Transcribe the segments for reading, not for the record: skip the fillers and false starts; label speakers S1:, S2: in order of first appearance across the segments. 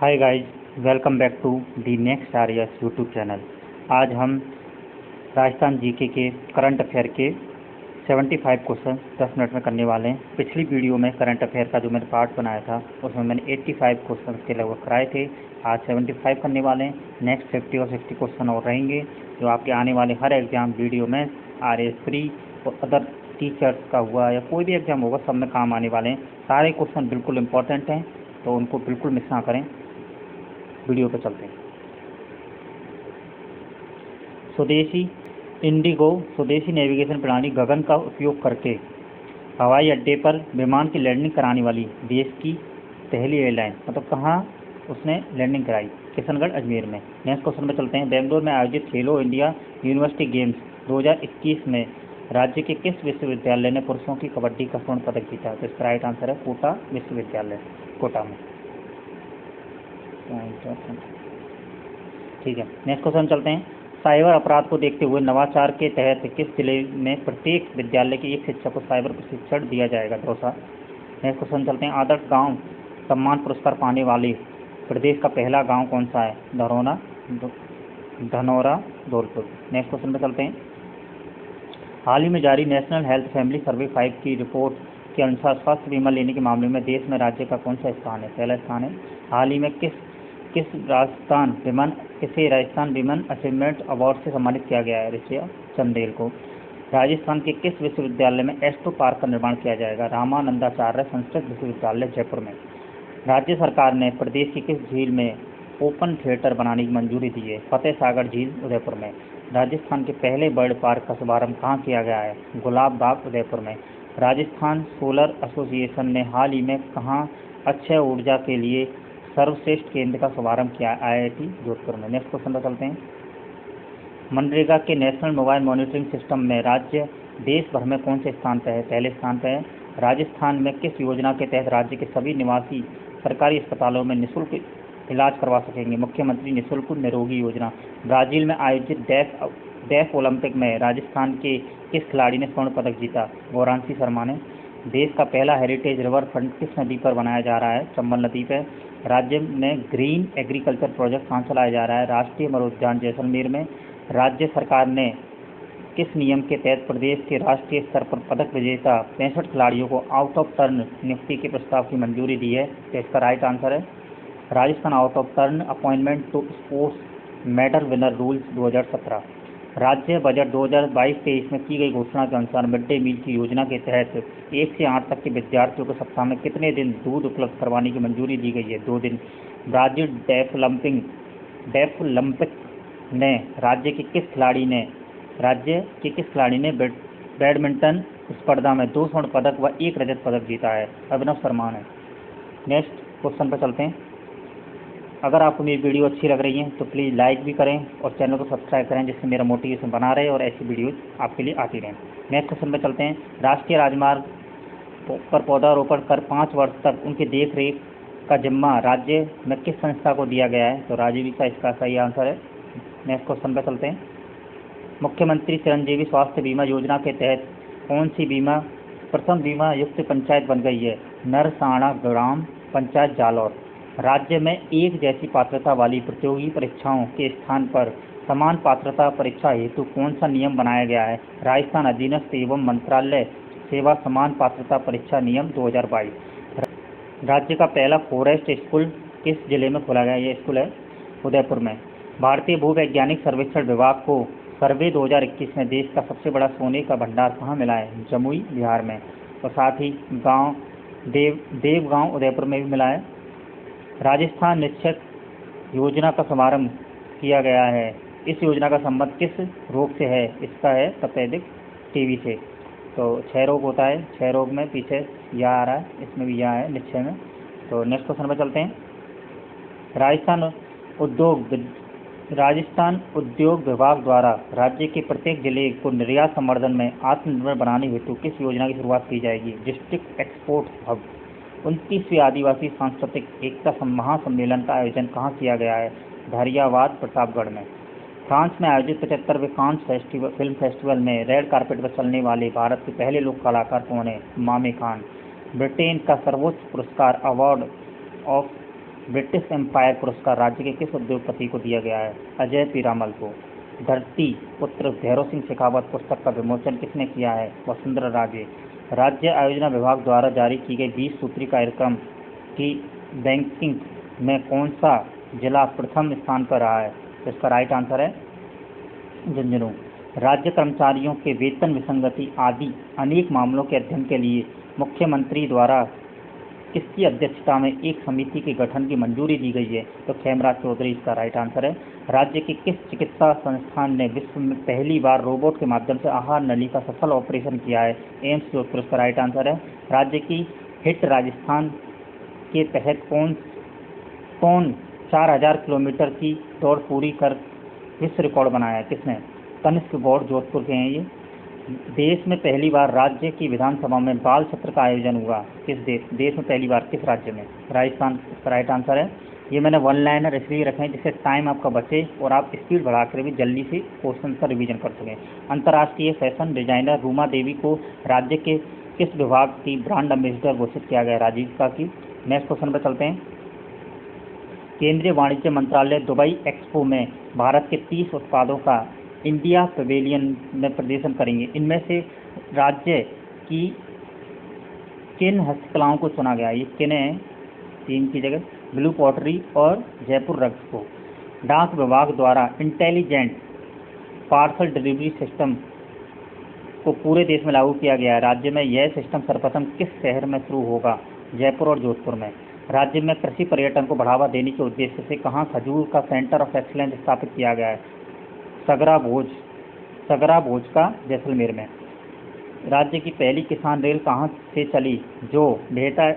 S1: Hi guys, welcome back to the next आर्यस YouTube channel. आज हम राजस्थान जीके के करंट अफेयर के 75 क्वेश्चन 10 मिनट में करने वाले हैं। पिछली वीडियो में करंट अफेयर का जो मैंने पार्ट बनाया था उसमें मैंने 85 क्वेश्चन के लगभग कराए थे। आज 75 करने वाले हैं। नेक्स्ट 50 और 60 क्वेश्चन और रहेंगे जो आपके आने वाले हर एग्जाम, वीडियो में RAS प्री और अदर टीचर्स का हुआ या कोई भी एग्जाम होगा सब में काम आने वाले हैं। सारे क्वेश्चन बिल्कुल इंपॉर्टेंट हैं, तो उनको बिल्कुल मिस ना करें। वीडियो पर चलते हैं। स्वदेशी इंडिगो स्वदेशी नेविगेशन प्रणाली गगन का उपयोग करके हवाई अड्डे पर विमान की लैंडिंग कराने वाली देश की पहली एयरलाइन, मतलब कहाँ उसने लैंडिंग कराई? किशनगढ़, अजमेर में। नेक्स्ट क्वेश्चन में चलते हैं। बेंगलोर में आयोजित खेलो इंडिया यूनिवर्सिटी गेम्स 2021 में राज्य के किस विश्वविद्यालय ने पुरुषों की कबड्डी का स्वर्ण पदक जीता? तो इसका राइट आंसर है कोटा विश्वविद्यालय, कोटा में। ठीक है, नेक्स्ट क्वेश्चन चलते हैं। साइबर अपराध को देखते हुए नवाचार के तहत किस जिले में प्रत्येक विद्यालय के एक शिक्षक को साइबर प्रशिक्षण दिया जाएगा? दौसा। नेक्स्ट क्वेश्चन चलते हैं। आदर्श गांव सम्मान पुरस्कार पाने वाले प्रदेश का पहला गांव कौन सा है? धनौरा, धौलपुर। नेक्स्ट क्वेश्चन पे चलते हैं। हाल ही में जारी नेशनल हेल्थ फैमिली सर्वे 5 की रिपोर्ट के अनुसार स्वास्थ्य बीमा लेने के मामले में देश में राज्य का कौन सा स्थान है? पहला स्थान है। हाल ही में किसे राजस्थान विमेन अचीवमेंट अवार्ड से सम्मानित किया गया है? ऋषिया चंदेल को। राजस्थान के किस विश्वविद्यालय में एस्ट्रो पार्क का निर्माण किया जाएगा? रामानंदाचार्य संस्कृत विश्वविद्यालय, जयपुर में। राज्य सरकार ने प्रदेश की किस झील में ओपन थिएटर बनाने की मंजूरी दी है? फतेह सागर झील, उदयपुर में। राजस्थान के पहले बर्ड पार्क का शुभारंभ कहाँ किया गया है? गुलाब बाग, उदयपुर में। राजस्थान सोलर एसोसिएशन ने हाल ही में कहाँ अक्षय ऊर्जा के लिए सर्वश्रेष्ठ केंद्र का शुभारंभ किया? IIT जोधपुर में। नेक्स्ट क्वेश्चन पर चलते हैं। मनरेगा के नेशनल मोबाइल मॉनिटरिंग सिस्टम में राज्य देश भर में कौन से स्थान पर है? पहले स्थान पर है। राजस्थान में किस योजना के तहत राज्य के सभी निवासी सरकारी अस्पतालों में निःशुल्क इलाज करवा सकेंगे? मुख्यमंत्री निःशुल्क निरोगी योजना। ब्राजील में आयोजित डेफ ओलंपिक में राजस्थान के किस खिलाड़ी ने स्वर्ण पदक जीता? गौरांशी शर्मा ने। देश का पहला हेरिटेज रिवर फ्रंट किस नदी पर बनाया जा रहा है? चंबल नदी पर। राज्य में ग्रीन एग्रीकल्चर प्रोजेक्ट कहाँ चलाया जा रहा है? राष्ट्रीय मरुद्यान जैसलमेर में। राज्य सरकार ने किस नियम के तहत प्रदेश के राष्ट्रीय स्तर पर पदक विजेता 65 खिलाड़ियों को आउट ऑफ टर्न नियुक्ति के प्रस्ताव की मंजूरी दी है? तो इसका राइट आंसर है Rajasthan out of turn appointment to sports medal winner rules 2017। राज्य बजट 2022-23 में की गई घोषणा के अनुसार मिड डे मील की योजना के तहत 1 से 8 तक के विद्यार्थियों को सप्ताह में कितने दिन दूध उपलब्ध करवाने की मंजूरी दी गई है? 2 दिन। ब्राजील डेफ ओलंपिक ने राज्य के किस खिलाड़ी ने बैडमिंटन स्पर्धा में 2 स्वर्ण पदक व 1 रजत पदक जीता है? अभिनव शर्मा ने। नेक्स्ट क्वेश्चन पर चलते हैं। अगर आपको मेरी वीडियो अच्छी लग रही है तो प्लीज़ लाइक भी करें और चैनल को सब्सक्राइब करें, जिससे मेरा मोटिवेशन बना रहे और ऐसी वीडियोज़ आपके लिए आती रहें। नेक्स्ट क्वेश्चन पे चलते हैं। राष्ट्रीय राजमार्ग पर पौधारोपण कर 5 वर्ष तक उनकी देख रेख का जिम्मा राज्य में किस संस्था को दिया गया है? तो राजीविका इसका सही आंसर है। नेक्स्ट क्वेश्चन पे चलते हैं। मुख्यमंत्री चिरंजीवी स्वास्थ्य बीमा योजना के तहत कौन सी प्रथम बीमा युक्त पंचायत बन गई है? नरसाणा ग्राम पंचायत, जालौर। राज्य में एक जैसी पात्रता वाली प्रतियोगी परीक्षाओं के स्थान पर समान पात्रता परीक्षा हेतु कौन सा नियम बनाया गया है? राजस्थान अधीनस्थ एवं मंत्रालय सेवा समान पात्रता परीक्षा नियम 2022। राज्य का पहला फॉरेस्ट स्कूल किस जिले में खोला गया? ये स्कूल है उदयपुर में। भारतीय भूवैज्ञानिक सर्वेक्षण विभाग को सर्वे 2021 में देश का सबसे बड़ा सोने का भंडार कहाँ मिला है? जमुई, बिहार में। और साथ ही गाँव देवगांव उदयपुर में भी मिला है। राजस्थान निश्चय योजना का शुभारंभ किया गया है। इस योजना का संबंध किस रोग से है? इसका है तपेदिक टीबी से। तो 6 रोग होता है, 6 रोग में पीछे यह आ रहा है, इसमें भी यह है निश्चय में। तो नेक्स्ट क्वेश्चन पर चलते हैं। राजस्थान उद्योग विभाग द्वारा राज्य के प्रत्येक जिले को निर्यात संवर्धन में आत्मनिर्भर बनाने हेतु किस योजना की शुरुआत की जाएगी? District export hub. 29वीं आदिवासी सांस्कृतिक एकता महासम्मेलन का आयोजन कहाँ किया गया है? धैर्यवाद, प्रतापगढ़ में। फ्रांस में आयोजित 75वें कांस फिल्म फेस्टिवल में रेड कार्पेट पर चलने वाले भारत के पहले लोक कलाकार कौन है? मामे खान। ब्रिटेन का सर्वोच्च पुरस्कार अवार्ड ऑफ ब्रिटिश एम्पायर पुरस्कार राज्य के किस उद्योगपति को दिया गया है? अजय पीरामल को। धरती पुत्र भैरव सिंह शेखावत पुस्तक का विमोचन किसने किया है? वसुंधरा राजे। राज्य आयोजना विभाग द्वारा जारी की गई 20 सूत्री कार्यक्रम की रैंकिंग में कौन सा जिला प्रथम स्थान पर रहा है? इसका राइट आंसर है झुंझुनू। राज्य कर्मचारियों के वेतन विसंगति आदि अनेक मामलों के अध्ययन के लिए मुख्यमंत्री द्वारा किसकी अध्यक्षता में एक समिति के गठन की मंजूरी दी गई है? तो खेमराज चौधरी इसका राइट आंसर है। राज्य के किस चिकित्सा संस्थान ने विश्व में पहली बार रोबोट के माध्यम से आहार नली का सफल ऑपरेशन किया है? एम्स जोधपुर इसका राइट आंसर है। राज्य की हिट राजस्थान के तहत कौन 4000 किलोमीटर की दौड़ पूरी कर विश्व रिकॉर्ड बनाया है? किसने? कनिष्क गौड़ जोधपुर के हैं ये। देश में पहली बार राज्य की विधानसभा में बाल सत्र का आयोजन हुआ किस देश में पहली बार किस राज्य में? राजस्थान इसका राइट आंसर है। ये मैंने वन लाइनर इसलिए रखे हैं जिससे टाइम आपका बचे और आप स्पीड बढ़ाकर भी जल्दी से क्वेश्चन का रिवीजन कर सकें। अंतर्राष्ट्रीय फैशन डिजाइनर रूमा देवी को राज्य के किस विभाग की ब्रांड एम्बेसडर घोषित किया गया? राजीविका की। नेक्स्ट क्वेश्चन पर चलते हैं। केंद्रीय वाणिज्य मंत्रालय दुबई एक्सपो में भारत के 30 उत्पादों का इंडिया पवेलियन में प्रदर्शन करेंगे। इनमें से राज्य की किन हस्तकलाओं को चुना गया? ये किन है? 3 की जगह ब्लू पॉटरी और जयपुर रग्स को। डाक विभाग द्वारा इंटेलिजेंट पार्सल डिलीवरी सिस्टम को पूरे देश में लागू किया गया है। राज्य में यह सिस्टम सर्वप्रथम किस शहर में शुरू होगा? जयपुर और जोधपुर में। राज्य में कृषि पर्यटन को बढ़ावा देने के उद्देश्य से कहाँ खजूर का सेंटर ऑफ एक्सीलेंस स्थापित किया गया है? सगरा भोज का जैसलमेर में। राज्य की पहली किसान रेल कहाँ से चली जो बिहटा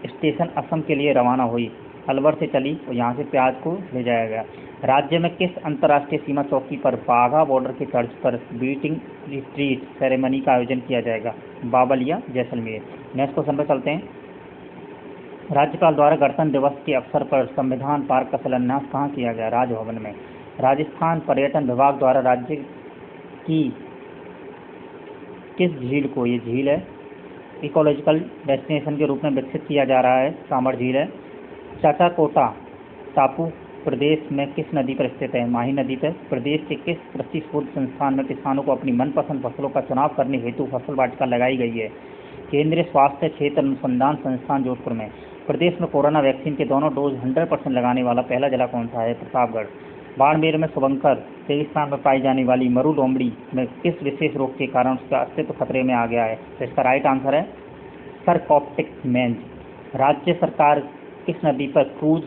S1: स्टेशन असम के लिए रवाना हुई? अलवर से चली और यहाँ से प्याज को ले जाया गया। राज्य में किस अंतर्राष्ट्रीय सीमा चौकी पर बाघा बॉर्डर की तर्ज पर बीटिंग रिट्रीट सेरेमनी का आयोजन किया जाएगा? बाबलिया जैसलमेर। नेक्स्ट क्वेश्चन पर चलते हैं। राज्यपाल द्वारा गणतंत्र दिवस के अवसर पर संविधान पार्क का शिलान्यास कहाँ किया गया? राजभवन में। राजस्थान पर्यटन विभाग द्वारा राज्य की किस झील को, ये झील है, इकोलॉजिकल डेस्टिनेशन के रूप में विकसित किया जा रहा है? कामड़ झील है। चाटाकोटा टापू प्रदेश में किस नदी पर स्थित है? माही नदी पर। प्रदेश के किस कृषि शोध संस्थान में किसानों को अपनी मनपसंद फसलों का चुनाव करने हेतु फसल वाटिका लगाई गई है? केंद्रीय स्वास्थ्य क्षेत्र अनुसंधान संस्थान जोधपुर में। प्रदेश में कोरोना वैक्सीन के दोनों डोज 100% लगाने वाला पहला जिला कौन सा है? प्रतापगढ़। बाड़मेर में शुभंकर रेगिस्तान में पाई जाने वाली मरु लोमड़ी में किस विशेष रोग के कारण उसका अस्तित्व खतरे में आ गया है? तो इसका राइट आंसर है सरकॉप्टिक मेंज। राज्य सरकार किस नदी पर क्रूज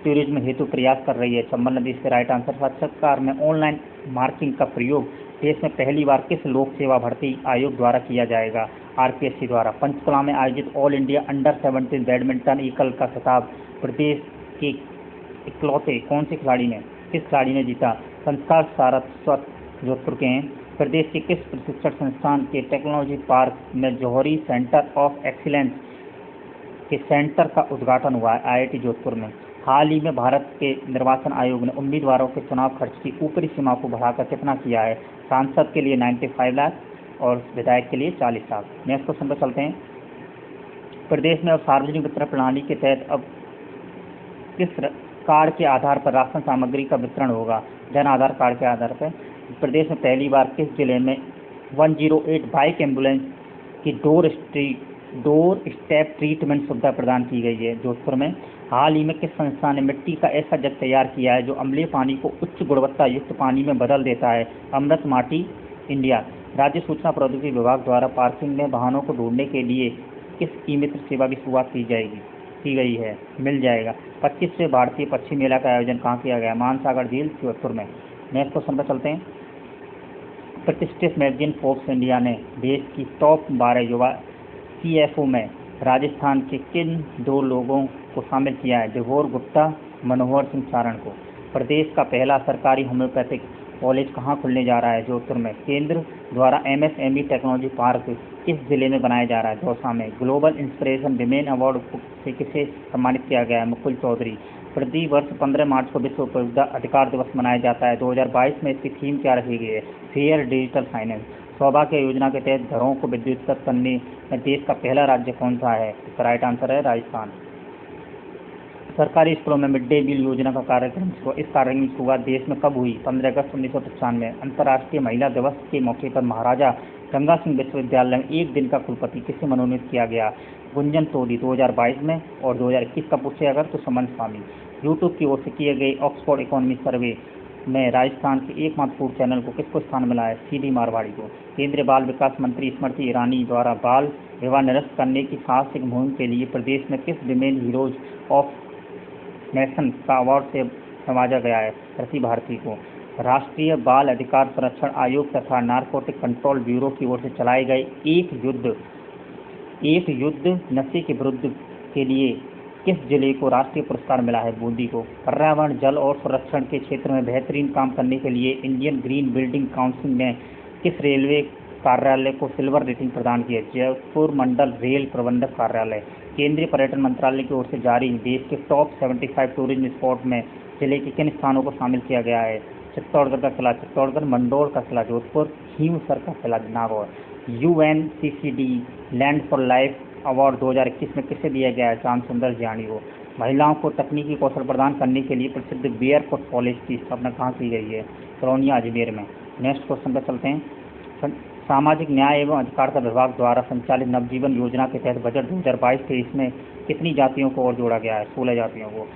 S1: टूरिज्म हेतु प्रयास कर रही है? चंबल नदी। इसके राइट आंसर। साक्षात्कार में ऑनलाइन मार्किंग का प्रयोग देश में पहली बार किस लोक सेवा भर्ती आयोग द्वारा किया जाएगा? आरपीएससी द्वारा। पंचकुला में आयोजित ऑल इंडिया अंडर-17 बैडमिंटन एकल का खिताब प्रदेश के इकलौते कौन से खिलाड़ी ने, किस खिलाड़ी ने जीता? संस्कार सारस्वत जोधपुर के हैं। प्रदेश के किस प्रशिक्षण संस्थान के टेक्नोलॉजी पार्क में जौहरी सेंटर ऑफ एक्सीलेंस के सेंटर का उद्घाटन हुआ है? आईआईटी जोधपुर में। हाल ही में भारत के निर्वाचन आयोग ने उम्मीदवारों के चुनाव खर्च की ऊपरी सीमा को बढ़ाकर कितना किया है? सांसद के लिए 95 लाख और विधायक के लिए 40 लाख। नेक्स्ट क्वेश्चन पर चलते हैं। प्रदेश में अब सार्वजनिक वितरण प्रणाली के तहत अब किस कार्ड के आधार पर राशन सामग्री का वितरण होगा? जन आधार कार्ड के आधार पर। प्रदेश में पहली बार किस जिले में 108 बाइक एम्बुलेंस की डोर स्टेप ट्रीटमेंट सुविधा प्रदान की गई है? जोधपुर में। हाल ही में किस संस्था ने मिट्टी का ऐसा जग तैयार किया है जो अम्लीय पानी को उच्च गुणवत्ता युक्त पानी में बदल देता है? अमृत माटी इंडिया। राज्य सूचना प्रौद्योगिकी विभाग द्वारा पार्किंग में वाहनों को ढूंढने के लिए किस ई मित्र सेवा की शुरुआत की गई है? मिल जाएगा। 25वें भारतीय पक्षी मेला का आयोजन कहाँ किया गया? मानसागर झील जोधपुर में। नेक्स्ट क्वेश्चन पर चलते हैं। प्रतिष्ठित मैगजीन फोर्ब्स इंडिया ने देश की टॉप 12 युवा सीएफओ में राजस्थान के किन 2 लोगों को शामिल किया है? विभोर गुप्ता, मनोहर सिंह चारण को। प्रदेश का पहला सरकारी होम्योपैथिक कॉलेज कहाँ खुलने जा रहा है? जोधपुर में। केंद्र द्वारा एमएसएमई टेक्नोलॉजी पार्क किस जिले में बनाया जा रहा है? दौसा में। ग्लोबल इंस्पिरेशन विमेन अवार्ड से किसे सम्मानित किया गया है? मुकुल चौधरी। प्रति वर्ष 15 मार्च को विश्व उपभोक्ता अधिकार दिवस मनाया जाता है। 2022 में इसकी थीम क्या रखी गई है? Fair digital finance. सौभाग्य योजना के तहत घरों को विद्युतीकृत करने में देश का पहला राज्य कौन सा है? इसका राइट आंसर है राजस्थान। सरकारी स्कूलों में मिड डे मील योजना का कार्यक्रम इस कार्यक्रम की शुरुआत देश में कब हुई? 15 अगस्त 1995। अंतर्राष्ट्रीय महिला दिवस के मौके पर महाराजा गंगा सिंह विश्वविद्यालय में एक दिन का कुलपति किसे मनोनीत किया गया? गुंजन सोढी 2022 में। और 2021 का पूछे अगर तो समन स्वामी। यूट्यूब की ओर से किए गए ऑक्सफोर्ड इकोनॉमी सर्वे में राजस्थान के एकमात्र फूड चैनल को किसको स्थान मिला है? सीधी मारवाड़ी को। केंद्रीय बाल विकास मंत्री स्मृति ईरानी द्वारा बाल विवाह निरस्त करने की साहसिक मुहिम के लिए प्रदेश में किस विमेन हीरोज ऑफ नेशन का अवार्ड से नवाजा गया है? कृति भारती को। राष्ट्रीय बाल अधिकार संरक्षण आयोग तथा नारकोटिक कंट्रोल ब्यूरो की ओर से चलाए गए एक युद्ध नशे के विरुद्ध के लिए किस जिले को राष्ट्रीय पुरस्कार मिला है? बूंदी को। पर्यावरण, जल और संरक्षण के क्षेत्र में बेहतरीन काम करने के लिए इंडियन ग्रीन बिल्डिंग काउंसिल ने किस रेलवे कार्यालय को सिल्वर रेटिंग प्रदान की है? जयपुर मंडल रेल प्रबंधक कार्यालय। केंद्रीय पर्यटन मंत्रालय की ओर से जारी देश के टॉप 75 टूरिज्म स्पॉट में जिले के किन स्थानों को शामिल किया गया है? चित्तौड़गढ़ का किला चित्तौड़गढ़, मंडोर का किला जोधपुर, खींवसर का किला Nagaur. UNCCD land for life award 2021 में किसे दिया गया है? श्याम सुंदर जानी को। महिलाओं को तकनीकी कौशल प्रदान करने के लिए प्रसिद्ध बेयरफुट कॉलेज की स्थापना कहाँ की गई है? कलौनिया अजमेर में। नेक्स्ट क्वेश्चन पर चलते हैं। सामाजिक न्याय एवं अधिकारिता विभाग द्वारा संचालित नवजीवन योजना के तहत बजट 2022-23 में कितनी जातियों को और जोड़ा गया है? 16 जातियों को।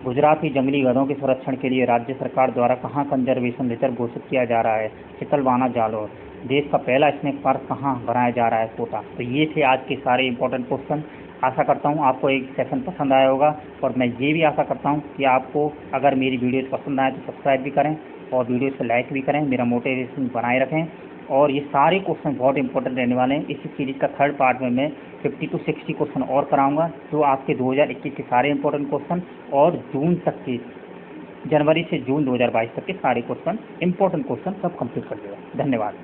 S1: गुजरात की जंगली गधों के संरक्षण के लिए राज्य सरकार द्वारा कहाँ कंजर्वेशन रिजर्व घोषित किया जा रहा है? चितलवाना जालौर। देश का पहला स्नेक पार्क कहाँ बनाया जा रहा है? कोटा। तो ये थे आज के सारे इंपॉर्टेंट क्वेश्चन। आशा करता हूँ आपको एक सेशन पसंद आया होगा, और मैं ये भी आशा करता हूँ कि आपको अगर मेरी वीडियोज़ पसंद आए तो सब्सक्राइब भी करें और वीडियोज़ को लाइक भी करें, मेरा मोटिवेशन बनाए रखें। और ये सारे क्वेश्चन बहुत इंपॉर्टेंट रहने वाले हैं। इसी सीरीज का थर्ड पार्ट में मैं 50 to 60 क्वेश्चन और कराऊंगा, जो आपके 2021 के सारे इंपॉर्टेंट क्वेश्चन और जून तक के, जनवरी से जून 2022 तक के सारे क्वेश्चन इंपॉर्टेंट क्वेश्चन सब कंप्लीट कर देगा। धन्यवाद।